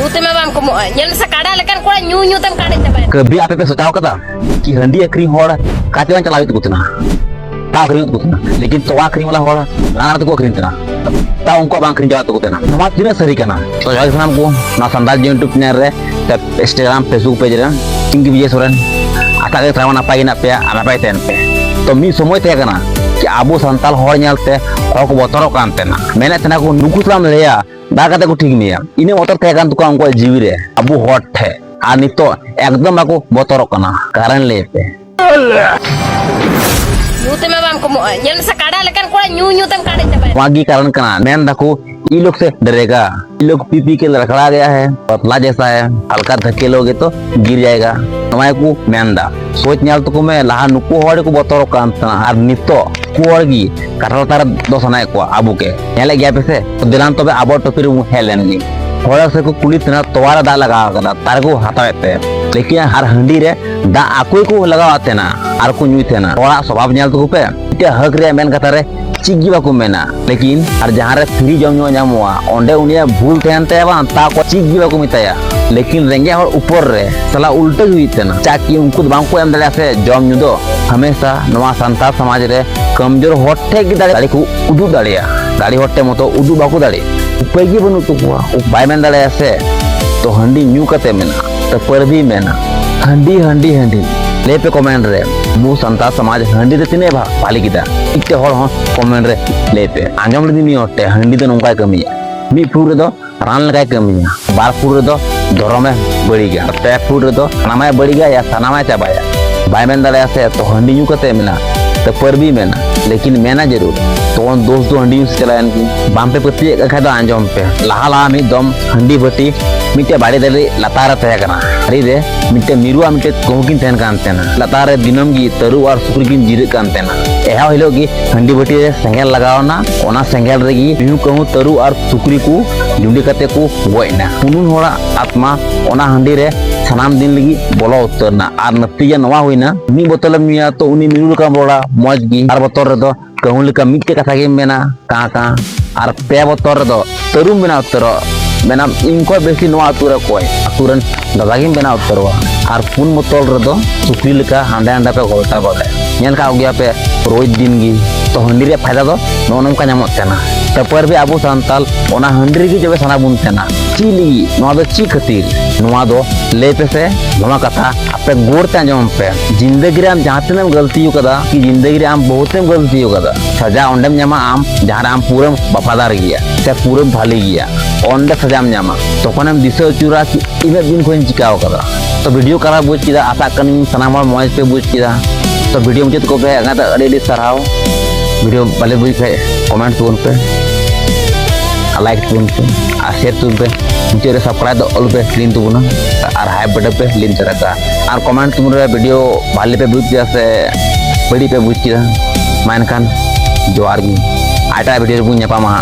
ᱧᱩᱛᱮ ᱢᱟ ᱵᱟᱢ ᱠᱚᱢᱚᱜᱼᱟ ᱧᱮᱞ ᱢᱮᱥᱮ ᱠᱟᱰᱟ ᱞᱮᱠᱟᱱ ᱠᱚᱲᱟ ᱧᱩ ᱛᱮᱢ ᱠᱟᱰᱟ ᱪᱟᱵᱟᱭᱮᱱᱟ कभी आप पे सोचा होगा कि हंडी अखरी होड़ काते वाला चलावे तो कुतना ता अखरी तो कुतना लेकिन तो अखरी वाला होड़ ना तो को अखरी तना ता उनको बांग अखरी जाता कुतना नवा दिन सही करना तो जल्दी से हमको ना संदाल यूट्यूब चैनल रे इंस्टाग्राम फेसबुक पेज रे किंग विजय सोरेन आता के त्रावन नापाई ना पे नापाई तेन पे तो मी समय थे करना कि आबो संताल होड़ नेलते और को बतरो कानते ना मैंने तना को नुकुतलाम लेया दागाते को ठीक नहीं इने बतर थे कान तो उनको जीवी रे आबो होड़ थे आ नितो एकदम aku botoro kana कारण लेते ᱧᱩᱛᱮ मा बाम कमोगᱼᱟ ᱧᱮᱞ ᱢᱮᱥᱮ ᱠᱟᱰᱟ ᱞᱮᱠᱟᱱ ᱠᱚᱲᱟ ᱧᱩ तेम काडा चाबायेना वागी कारण कना मैन दको ये लोग से डरेगा ये लोग पी पी के लड़खड़ा गया है पतला जैसा है हल्का धकेलोगे तो गिर जाएगा नवाय को मैंदा सोच न्याल तो को मैं लहा नुको होड़े को बतरो कांतना आर नितो कुवड़गी कटल तार दोसनाय को आबू के नेले गया पे से दिलान तो बे आबो टोपिर मु हेलेनगी होड़ा से को कुली तना तोवारा दा लगा कदा तार को हटावेते लेकिन हर हंडी रे दा आकोई को लगावाते ना आर को न्यूते ना होड़ा स्वभाव न्याल तो पे इते हक रे मेन कथा रे चिगी बाको मेना लेकिन हर जहां रे फ्री जम जामुआ ओंडे उनिया भूल तेनते बा ता को चिगी बाको मिताया लेकिन रेंगे और ऊपर रे सला उल्टे हुई तेना चाकी उनको बांग को एम दले से जम न्यू दो हमेशा नवा संताल समाज रे कमजोर होठे की दाड़ी को उदू दाड़िया दाड़ी होठे मतो उदू बाको दाड़ी उपाय की बनु तो कुआ बाय मेन दाड़े से तो हंडी न्यू कते मेना तो पर भी मेना हंडी हंडी हंडी ले पे कमेंट रे मु संताल समाज हंडी ते तिने भा पाली किदा इते होड़ हो कमेंट रे ले पे आंजम लदी मी होटे हंडी तो नंका कमिया मी फूर दो रान लगा कमिया बार फूर दो धरमे बड़ी गया पे फूर दो नामाय बड़ी गया या सनामाय चाबाया बाय मेन दाड़े से तो हंडी न्यू कते मेना तो पर भी मेना लेकिन मेना जरूर तो दोस्त दो हंडी से चलायन की बाम पे पत्ती का दो आंजम पे लहा लहा मी दम हंडी बटी मिटे बाड़ी दली लतार तय कना अरे रे मिटे मिरुआ मिटे कोहकिन तहन कानतेना लतार दिनम की तरु और सुकुर किन जीरे कानतेना एहा हिलो की हंडी बटी रे सेंगेल लगावना ओना सेंगेल रेगी मिहु कहू तरु और सुकुरी को जुंडी कते को गोयना पुनुन होड़ा आत्मा ओना हंडी रे सनाम दिन लगी बोलो उतरना और नतीजा नवा हुईना मी बोतल मिया तो उनी मिरु का बोड़ा मौज गी और बोतल रे दो कहू लेका मिटे कथा के मेना का और पे बोतल रे दो तरु मेना उतर मेना इनको बेसी नवा अतुरे कोय अतुरन दादागिन बेना उतरवा और पुन बोतल रे दो सुकरी लेका हांडे हांडे पे गोलता गोले नेल का हो गया पे रोज दिन गी तो हंडी रे फायदा दो नोनम का नामत तेना तपर भी आबो संताल ओना हंडी की जबे सना बुन तेना चिली नवा दो ची खातिर नवा दो ले पे से नवा कथा आपे गोरते आंजम पे जिंदगी रे आम जहां तने गलती हो कदा कि जिंदगी रे आम बहुते गलती हो कदा सजा ओंडेम न्यामा आम जहां आम पूरे वफादार गिया से पूरे भाली गिया ओंडे सजाम न्यामा तखन हम दिसे चुरा कि इने दिन कोन चिकाव कदा तो वीडियो करा बुझ किदा आशा कनी सनामा मौज पे बुझ किदा तो वीडियो मुझे को पे अगा तो अड़ी सराव वीडियो भले बुझ पे कमेंट तुन पे लाइक तुन पे और शेयर तुन पे मुझे सब्सक्राइब दो ऑल पे क्लीन तुन और हाई बटन पे लिंक चरका और कमेंट तुम रे वीडियो भाले पे बुझ किदा से बड़ी पे बुझ किदा मान खान जोहार गी आटा वीडियो बुझ ᱧᱟᱯᱟᱢᱟ